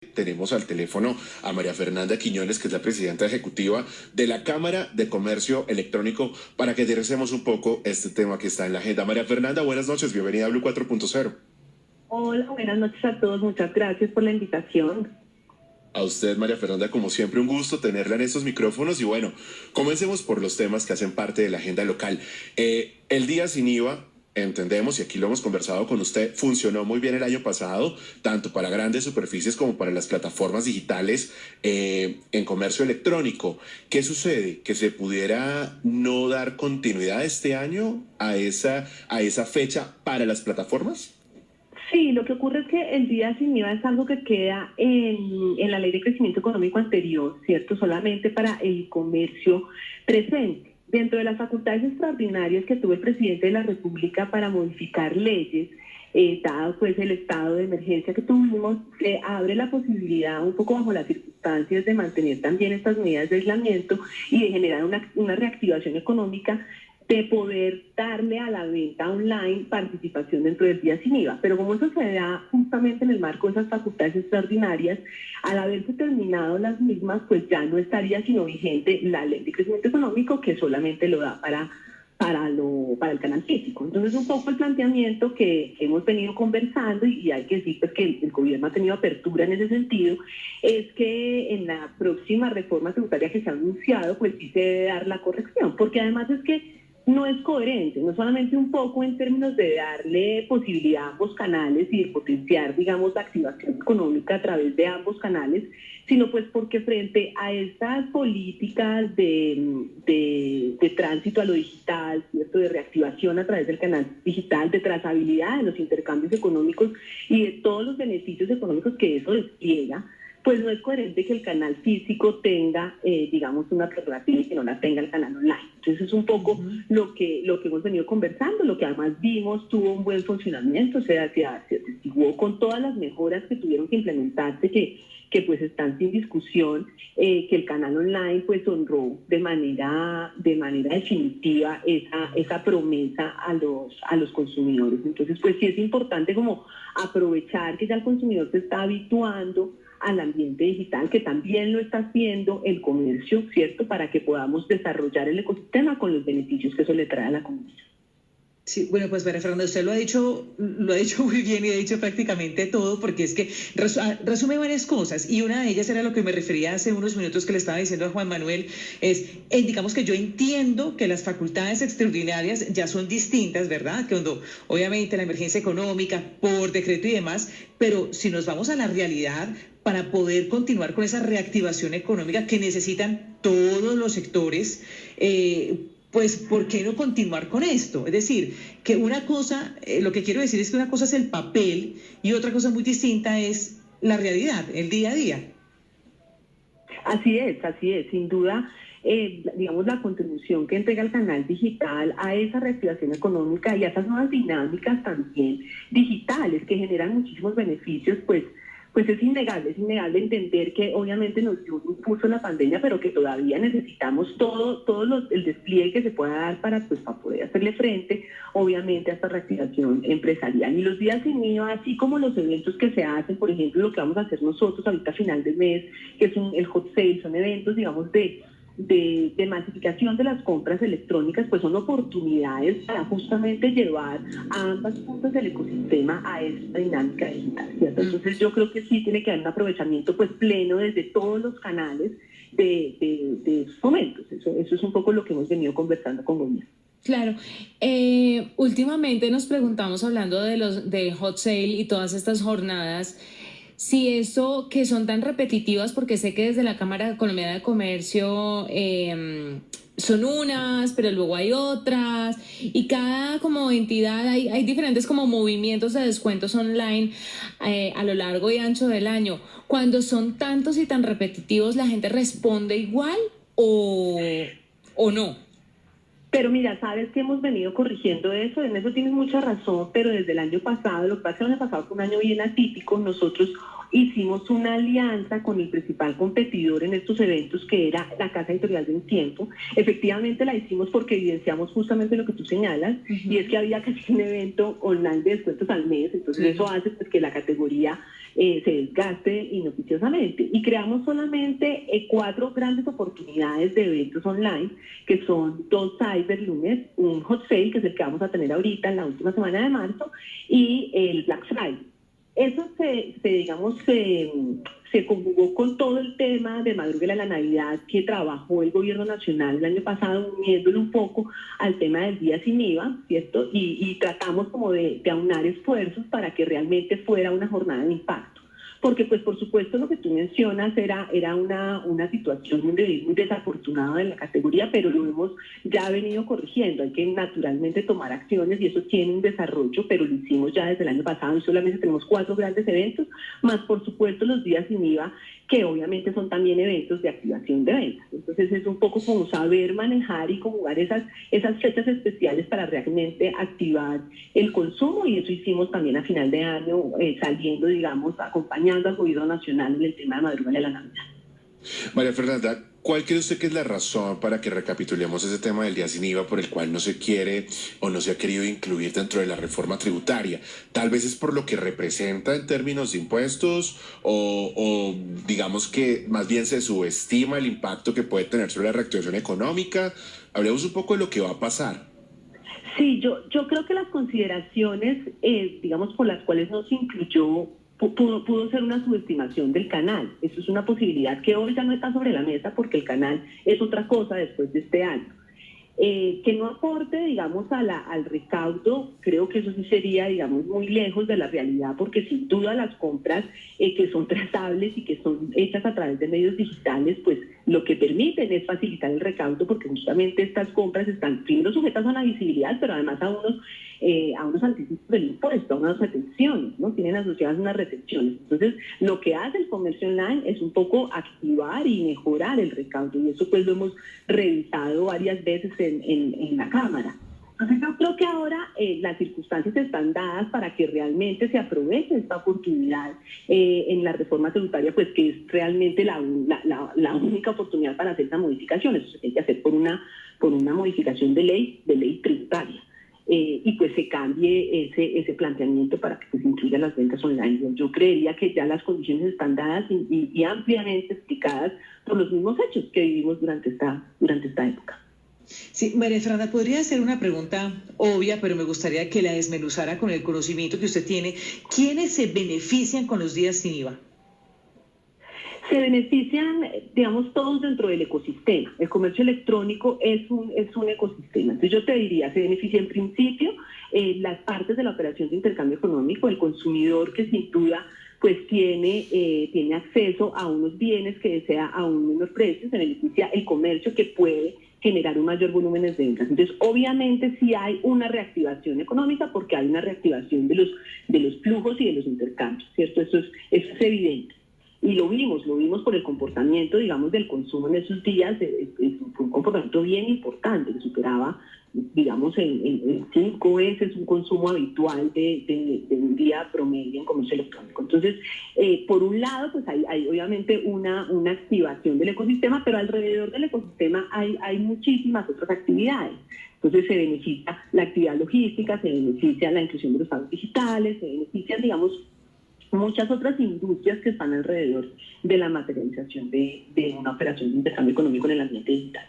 Tenemos al teléfono a María Fernanda Quiñones, que es la presidenta ejecutiva de la Cámara de Comercio Electrónico, para que aterricemos un poco este tema que está en la agenda. María Fernanda, buenas noches, bienvenida a Blue 4.0. Hola, buenas noches a todos. Muchas gracias por la invitación. A usted, María Fernanda, como siempre, un gusto tenerla en estos micrófonos. Y bueno, comencemos por los temas que hacen parte de la agenda local. El día sin IVA, entendemos, y aquí lo hemos conversado con usted, funcionó muy bien el año pasado, tanto para grandes superficies como para las plataformas digitales en comercio electrónico. ¿Qué sucede? ¿Que se pudiera no dar continuidad este año a esa fecha para las plataformas? Sí, lo que ocurre es que el día sin IVA es algo que queda en la ley de crecimiento económico anterior, ¿cierto? Solamente para el comercio presente. Dentro de las facultades extraordinarias que tuvo el presidente de la República para modificar leyes, dado pues el estado de emergencia que tuvimos, se abre la posibilidad, un poco bajo las circunstancias, de mantener también estas medidas de aislamiento y de generar una reactivación económica, de poder darle a la venta online participación dentro del día sin IVA. Pero como eso se da justamente en el marco de esas facultades extraordinarias, al haberse terminado las mismas, pues ya no estaría sino vigente la ley de crecimiento económico, que solamente lo da para el canal físico. Entonces, un poco el planteamiento que hemos venido conversando, y hay que decir pues, que el gobierno ha tenido apertura en ese sentido, es que en la próxima reforma tributaria que se ha anunciado, pues sí se debe dar la corrección, porque además es que no es coherente, no solamente un poco en términos de darle posibilidad a ambos canales y de potenciar, digamos, la activación económica a través de ambos canales, sino pues porque frente a estas políticas de tránsito a lo digital, ¿cierto?, de reactivación a través del canal digital, de trazabilidad de los intercambios económicos y de todos los beneficios económicos que eso despliega, pues no es coherente que el canal físico tenga, digamos, una prerrogativa y que no la tenga el canal online. Entonces es un poco lo que hemos venido conversando, lo que además vimos tuvo un buen funcionamiento, o sea, se atestiguó con todas las mejoras que tuvieron que implementarse, que pues están sin discusión, que el canal online pues honró de manera definitiva esa promesa a los consumidores. Entonces pues sí es importante como aprovechar que ya el consumidor se está habituando al ambiente digital, que también lo está haciendo el comercio, ¿cierto?, para que podamos desarrollar el ecosistema con los beneficios que eso le trae a la comunidad. Sí, bueno, pues María Fernanda, usted lo ha dicho muy bien y ha dicho prácticamente todo, porque es que resume varias cosas, y una de ellas era lo que me refería hace unos minutos que le estaba diciendo a Juan Manuel, digamos que yo entiendo que las facultades extraordinarias ya son distintas, ¿verdad? Que cuando obviamente la emergencia económica por decreto y demás, pero si nos vamos a la realidad, para poder continuar con esa reactivación económica que necesitan todos los sectores, pues, ¿por qué no continuar con esto? Es decir, que una cosa, lo que quiero decir es que una cosa es el papel y otra cosa muy distinta es la realidad, el día a día. Así es, sin duda, digamos, la contribución que entrega el canal digital a esa reactivación económica y a esas nuevas dinámicas también digitales que generan muchísimos beneficios, pues es innegable entender que obviamente nos dio un impulso la pandemia, pero que todavía necesitamos el despliegue que se pueda dar para poder hacerle frente, obviamente, a esta reactivación empresarial. Y los días sin IVA, así como los eventos que se hacen, por ejemplo, lo que vamos a hacer nosotros ahorita a final de mes, que es el hot sale, son eventos, digamos, de masificación de las compras electrónicas, pues son oportunidades para justamente llevar a ambas puntas del ecosistema a esta dinámica digital, ¿cierto? Entonces yo creo que sí tiene que haber un aprovechamiento pues pleno desde todos los canales de esos momentos. Eso es un poco lo que hemos venido conversando con gobierno. Claro, últimamente nos preguntamos, hablando de hot sale y todas estas jornadas, si eso que son tan repetitivas, porque sé que desde la Cámara Colombiana de Comercio son unas, pero luego hay otras, y cada como entidad hay diferentes como movimientos de descuentos online a lo largo y ancho del año. Cuando son tantos y tan repetitivos, ¿la gente responde igual o no? Pero mira, sabes que hemos venido corrigiendo eso, en eso tienes mucha razón, pero desde el año pasado, lo que pasa es que el año pasado fue un año bien atípico, nosotros hicimos una alianza con el principal competidor en estos eventos, que era la Casa Editorial de Un Tiempo. Efectivamente la hicimos porque evidenciamos justamente lo que tú señalas, y es que había casi un evento online de descuentos al mes, entonces eso hace pues que la categoría se desgaste inoficiosamente. Y creamos solamente 4 grandes oportunidades de eventos online, que son 2 Cyberlunes, un Hot Sale, que es el que vamos a tener ahorita en la última semana de marzo, y el Black Friday. Eso se conjugó con todo el tema de Madrúguela a la Navidad que trabajó el gobierno nacional el año pasado, uniéndolo un poco al tema del día sin IVA, ¿cierto? Y tratamos como de aunar esfuerzos para que realmente fuera una jornada de impacto. Porque, pues, por supuesto, lo que tú mencionas era una situación muy desafortunada de la categoría, pero lo hemos ya venido corrigiendo. Hay que naturalmente tomar acciones y eso tiene un desarrollo, pero lo hicimos ya desde el año pasado y solamente tenemos 4 grandes eventos, más, por supuesto, los días sin IVA, que obviamente son también eventos de activación de ventas. Entonces, es un poco como saber manejar y conjugar esas fechas especiales para realmente activar el consumo, y eso hicimos también a final de año, saliendo, digamos, acompañando al gobierno nacional en el tema de Madrúgala a la Navidad. María Fernanda, ¿cuál cree usted que es la razón para que recapitulemos ese tema del día sin IVA por el cual no se quiere o no se ha querido incluir dentro de la reforma tributaria? Tal vez es por lo que representa en términos de impuestos o digamos que más bien se subestima el impacto que puede tener sobre la reactivación económica. Hablemos un poco de lo que va a pasar. Sí, yo creo que las consideraciones, digamos, por las cuales no se incluyó, pudo ser una subestimación del canal. Eso es una posibilidad que hoy ya no está sobre la mesa porque el canal es otra cosa después de este año. Que no aporte, digamos, al recaudo, creo que eso sí sería, digamos, muy lejos de la realidad, porque sin duda las compras que son trazables y que son hechas a través de medios digitales, pues lo que permiten es facilitar el recaudo, porque justamente estas compras están primero sujetas a una visibilidad, pero además a unos anticipos del impuesto, a unas retenciones, ¿no? Tienen asociadas unas retenciones. Entonces, lo que hace el comercio online es un poco activar y mejorar el recaudo, y eso pues lo hemos revisado varias veces en la Cámara. Entonces, yo creo que ahora las circunstancias están dadas para que realmente se aproveche esta oportunidad en la reforma tributaria, pues que es realmente la única oportunidad para hacer esa modificación. Eso se tiene que hacer por una modificación de ley tributaria. Y pues se cambie ese planteamiento para que pues incluya las ventas online. Yo creería que ya las condiciones están dadas y ampliamente explicadas por los mismos hechos que vivimos durante esta época. Sí, María Fernanda, podría hacer una pregunta obvia, pero me gustaría que la desmenuzara con el conocimiento que usted tiene. ¿Quiénes se benefician con los días sin IVA? Se benefician, digamos, todos dentro del ecosistema. El comercio electrónico es un ecosistema. Entonces yo te diría, se beneficia en principio las partes de la operación de intercambio económico, el consumidor que sin duda pues tiene acceso a unos bienes que desea a un menor precio, se beneficia el comercio que puede generar un mayor volumen de ventas. Entonces, obviamente sí hay una reactivación económica porque hay una reactivación de los flujos y de los intercambios, ¿cierto? Eso es evidente. Y lo vimos por el comportamiento, digamos, del consumo en esos días. Fue un comportamiento bien importante, que superaba, digamos, en 5 veces un consumo habitual de un día promedio en comercio electrónico. Entonces, por un lado, pues hay obviamente una activación del ecosistema, pero alrededor del ecosistema hay muchísimas otras actividades. Entonces se beneficia la actividad logística, se beneficia la inclusión de los pagos digitales, se benefician, digamos, muchas otras industrias que están alrededor de la materialización de una operación de intercambio económico en el ambiente digital.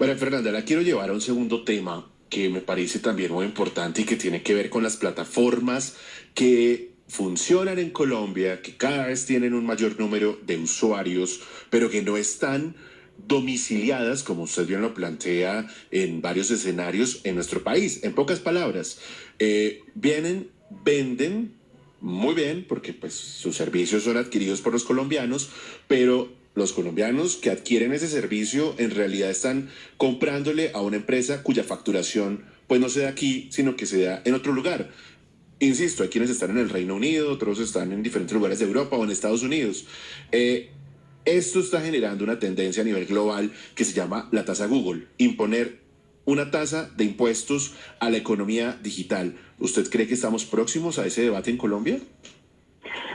María Fernanda, la quiero llevar a un segundo tema que me parece también muy importante y que tiene que ver con las plataformas que funcionan en Colombia, que cada vez tienen un mayor número de usuarios, pero que no están domiciliadas, como usted bien lo plantea, en varios escenarios en nuestro país. En pocas palabras, venden muy bien, porque pues sus servicios son adquiridos por los colombianos, pero los colombianos que adquieren ese servicio en realidad están comprándole a una empresa cuya facturación pues no se da aquí, sino que se da en otro lugar. Insisto, hay quienes están en el Reino Unido, otros están en diferentes lugares de Europa o en Estados Unidos. Esto está generando una tendencia a nivel global que se llama la tasa Google, imponer una tasa de impuestos a la economía digital. ¿Usted cree que estamos próximos a ese debate en Colombia?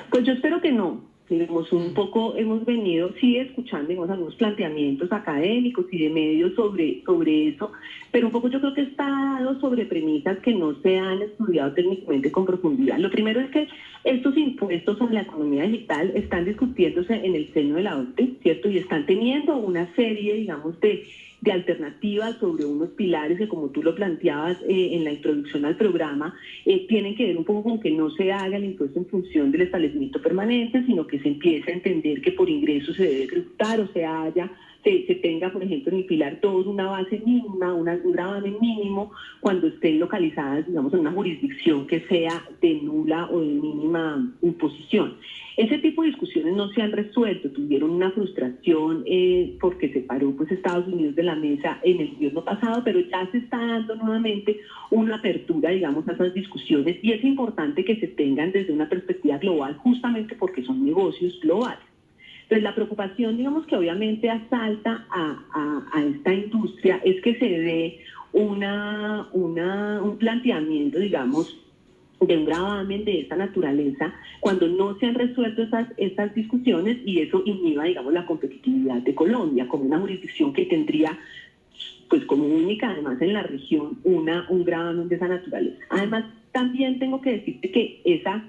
Pues yo espero que no. Digamos, un poco hemos venido, sí, escuchando, digamos, algunos planteamientos académicos y de medios sobre eso, pero un poco yo creo que está dado sobre premisas que no se han estudiado técnicamente con profundidad. Lo primero es que estos impuestos sobre la economía digital están discutiéndose en el seno de la OCDE, ¿cierto? Y están teniendo una serie, digamos, de alternativas sobre unos pilares que, como tú lo planteabas en la introducción al programa, tienen que ver un poco con que no se haga el impuesto en función del establecimiento permanente, sino que se empiece a entender que por ingresos se debe tributar, o se tenga, por ejemplo, en el pilar 2 una base mínima, un gravamen mínimo, cuando estén localizadas, digamos, en una jurisdicción que sea de nula o de mínima imposición. Ese tipo de discusiones no se han resuelto, tuvieron una frustración porque se paró pues Estados Unidos de la mesa en el gobierno pasado, pero ya se está dando nuevamente una apertura, digamos, a esas discusiones, y es importante que se tengan desde una perspectiva global, justamente porque son negocios globales. Entonces, la preocupación, digamos, que obviamente asalta a esta industria es que se dé un planteamiento, digamos, de un gravamen de esta naturaleza cuando no se han resuelto estas discusiones, y eso inhiba, digamos, la competitividad de Colombia como una jurisdicción que tendría, pues como única, además en la región, un gravamen de esa naturaleza. Además, también tengo que decirte que esa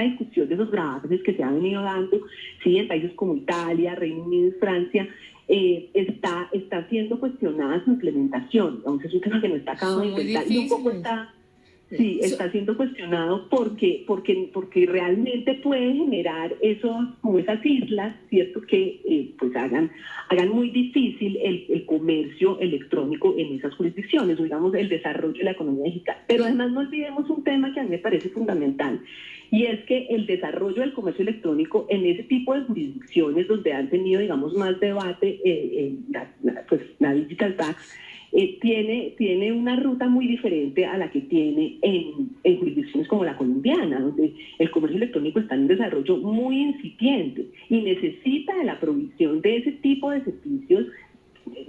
discusión de esos gravámenes que se han venido dando, sí, en países como Italia, Reino Unido y Francia, está siendo cuestionada su implementación. Entonces, es un tema que no está acabado de implementar y un poco está siendo cuestionado porque realmente puede generar como esas islas, ¿cierto?, que pues hagan muy difícil el comercio electrónico en esas jurisdicciones, o digamos el desarrollo de la economía digital. Pero además no olvidemos un tema que a mí me parece fundamental, y es que el desarrollo del comercio electrónico en ese tipo de jurisdicciones donde han tenido, digamos, más debate, la Digital Tax, tiene una ruta muy diferente a la que tiene en jurisdicciones como la colombiana, donde el comercio electrónico está en un desarrollo muy incipiente y necesita de la provisión de ese tipo de servicios,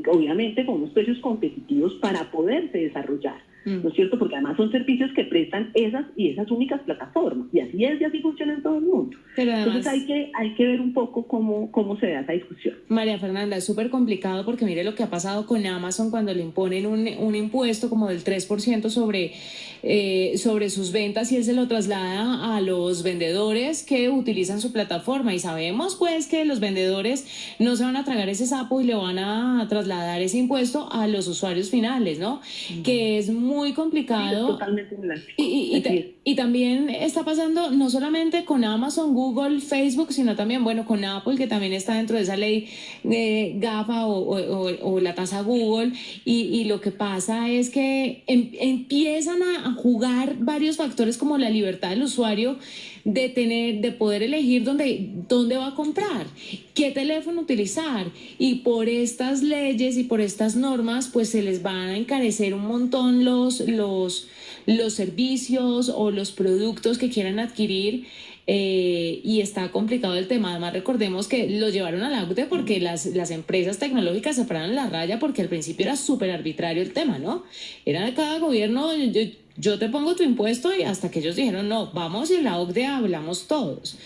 obviamente con unos precios competitivos para poderse desarrollar. ¿No es cierto? Porque además son servicios que prestan esas únicas plataformas, y así funciona en todo el mundo. Pero además, entonces hay que ver un poco cómo se da esa discusión. María Fernanda, es súper complicado porque mire lo que ha pasado con Amazon cuando le imponen un impuesto como del 3% sobre sus ventas, y él se lo traslada a los vendedores que utilizan su plataforma, y sabemos pues que los vendedores no se van a tragar ese sapo y le van a trasladar ese impuesto a los usuarios finales, ¿no? Que es muy complicado. Sí, totalmente y también está pasando no solamente con Amazon, Google, Facebook, sino también, bueno, con Apple, que también está dentro de esa ley de GAFA o la tasa Google, y lo que pasa es que empiezan a jugar varios factores como la libertad del usuario de poder elegir dónde va a comprar, qué teléfono utilizar, y por estas leyes y por estas normas pues se les van a encarecer un montón los servicios o los productos que quieran adquirir. Y está complicado el tema. Además, recordemos que lo llevaron a la OCDE porque las empresas tecnológicas se pararon la raya, porque al principio era súper arbitrario el tema, ¿no? Era de cada gobierno, yo te pongo tu impuesto, y hasta que ellos dijeron, no, vamos, y en la OCDE hablamos todos.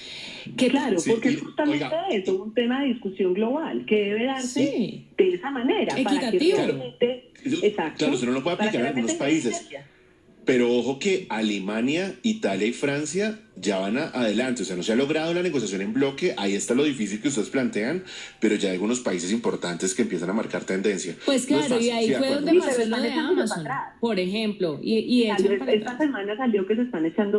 Claro, porque es justamente eso, un tema de discusión global que debe darse de esa manera. Equitativo. Para que realmente, exacto. Claro, eso no lo puede aplicar en algunos países. Pero ojo que Alemania, Italia y Francia ya van adelante. O sea, no se ha logrado la negociación en bloque. Ahí está lo difícil que ustedes plantean, pero ya hay algunos países importantes que empiezan a marcar tendencia. Pues claro, no fácil, y ahí fue donde pasó lo de Amazon, por ejemplo. Esta semana salió que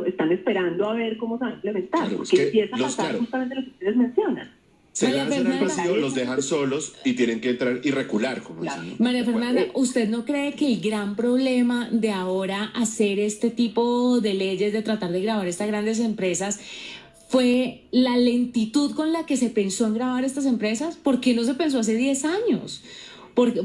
están esperando a ver cómo se va a implementar. Claro, porque empieza a pasar justamente lo que ustedes mencionan. Se lanzan al vacío, los dejan solos y tienen que entrar y recular, como dicen, ¿no? María Fernanda, ¿usted no cree que el gran problema de ahora hacer este tipo de leyes, de tratar de grabar estas grandes empresas, fue la lentitud con la que se pensó en grabar estas empresas? ¿Por qué no se pensó hace 10 años?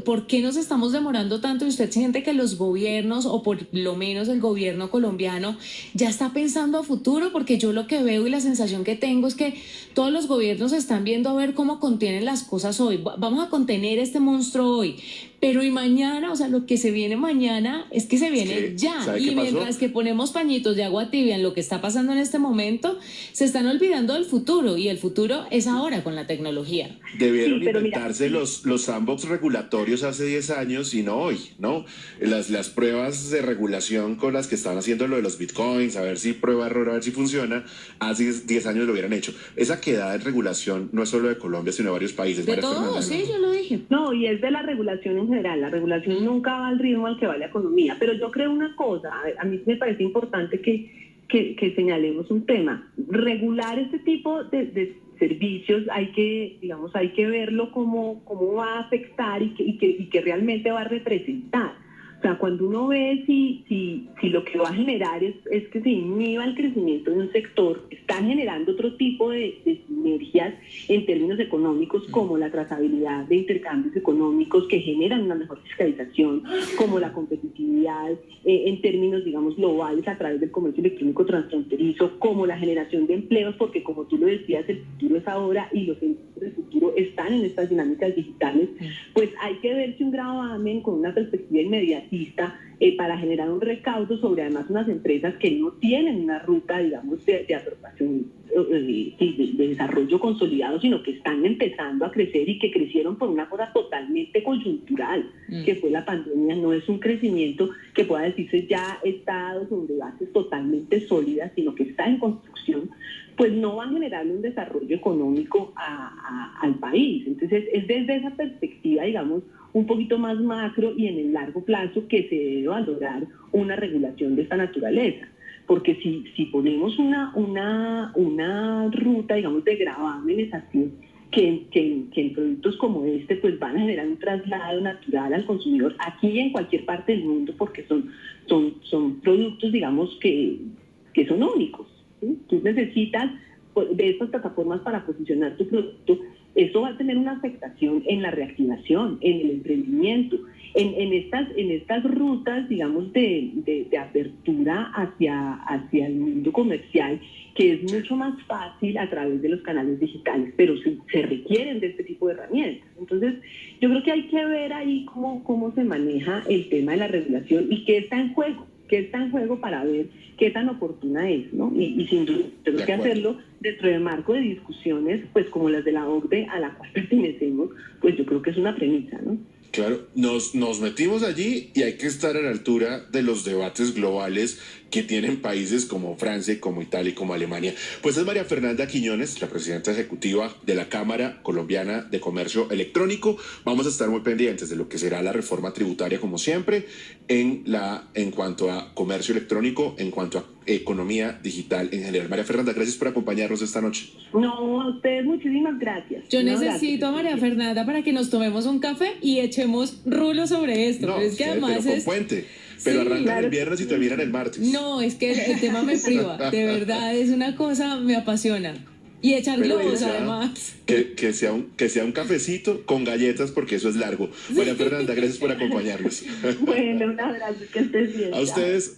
¿Por qué nos estamos demorando tanto? Y usted siente que los gobiernos, o por lo menos el gobierno colombiano, ya está pensando a futuro, porque yo lo que veo y la sensación que tengo es que todos los gobiernos están viendo a ver cómo contienen las cosas hoy. Vamos a contener este monstruo hoy. Pero y mañana, o sea, lo que se viene mañana es que se viene ya. Y mientras que ponemos pañitos de agua tibia en lo que está pasando en este momento, se están olvidando del futuro. Y el futuro es ahora con la tecnología. Debieron inventarse los sandbox regulatorios hace 10 años y no hoy, ¿no? Las pruebas de regulación con las que estaban haciendo lo de los bitcoins, a ver si prueba error, a ver si funciona, hace 10 años lo hubieran hecho. Esa quedada en regulación no es solo de Colombia, sino de varios países. De todos, sí, yo lo dije. No, y es de la regulación en general. La regulación nunca va al ritmo al que va la economía. Pero yo creo una cosa, a mí me parece importante que señalemos un tema. Regular este tipo de servicios hay que verlo cómo va a afectar y que realmente va a representar. O sea, cuando uno ve si lo que va a generar es que se inhiba el crecimiento de un sector, están generando otro tipo de sinergias en términos económicos, como la trazabilidad de intercambios económicos que generan una mejor fiscalización, como la competitividad en términos, digamos, globales a través del comercio electrónico transfronterizo, como la generación de empleos, porque como tú lo decías, el futuro es ahora y los empleos del futuro están en estas dinámicas digitales, pues hay que ver si un gravamen con una perspectiva inmediatista para generar un recaudo sobre además unas empresas que no tienen una ruta, digamos, de apropiación, de desarrollo consolidado, sino que están empezando a crecer y que crecieron por una cosa totalmente coyuntural, que fue la pandemia. No es un crecimiento que pueda decirse ya está sobre bases totalmente sólidas, sino que está en construcción, pues no va a generar un desarrollo económico al país. Entonces es desde esa perspectiva, digamos, un poquito más macro y en el largo plazo que se debe valorar una regulación de esta naturaleza. Porque si ponemos una ruta, digamos, de gravámenes así, que en productos como este pues van a generar un traslado natural al consumidor aquí y en cualquier parte del mundo, porque son productos, digamos, que son únicos, ¿sí? Tú necesitas de estas plataformas para posicionar tu producto. Eso va a tener una afectación en la reactivación, en el emprendimiento, en estas rutas, digamos, de apertura hacia el mundo comercial, que es mucho más fácil a través de los canales digitales, pero se requieren de este tipo de herramientas. Entonces, yo creo que hay que ver ahí cómo se maneja el tema de la regulación y qué está en juego para ver qué tan oportuna es, ¿no? Y sin duda tenemos que hacerlo dentro del marco de discusiones, pues como las de la OCDE, a la cual pertenecemos, pues yo creo que es una premisa, ¿no? Claro, nos metimos allí y hay que estar a la altura de los debates globales que tienen países como Francia, como Italia y como Alemania. Pues es María Fernanda Quiñones, la presidenta ejecutiva de la Cámara Colombiana de Comercio Electrónico. Vamos a estar muy pendientes de lo que será la reforma tributaria, como siempre, en cuanto a comercio electrónico, en cuanto a economía digital en general. María Fernanda, gracias por acompañarnos esta noche. No, a ustedes muchísimas gracias. Yo necesito a María Fernanda para que nos tomemos un café y echemos rulo sobre esto. No, pero es que además pero con puente. Pero sí, arrancan el viernes y terminan el martes. No, es que el tema me priva. De verdad, es una cosa, me apasiona. Y echar globos, además. Que sea un cafecito con galletas, porque eso es largo. María Fernanda, gracias por acompañarnos. Bueno, un abrazo, que estés bien. A ustedes.